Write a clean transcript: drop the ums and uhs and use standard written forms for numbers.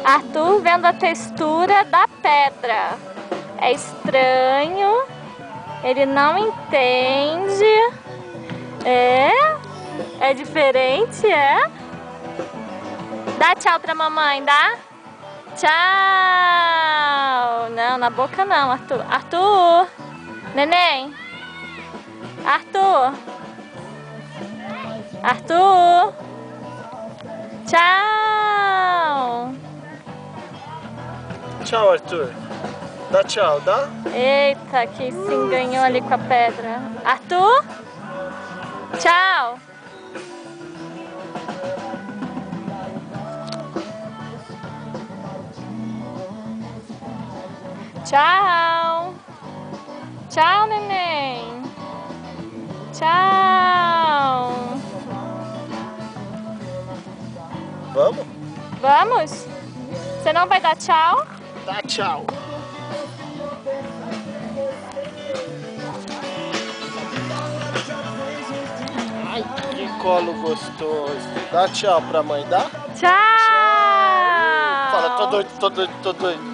Arthur vendo a textura da pedra. É estranho. Ele não entende. É diferente, é? Dá tchau pra mamãe, dá? Tchau! Não, na boca não, Arthur. Arthur! Neném! Arthur! Arthur! Tchau! Tchau, Arthur. Dá tchau, dá? Eita, que se enganhou ali com a pedra. Arthur? Tchau! Tchau! Tchau, neném! Tchau! Vamos? Vamos? Você não vai dar tchau? Dá tchau. Ai, que colo gostoso. Dá tchau pra mãe, dá? Tchau! Fala, tô doido, tô doido, tô doido.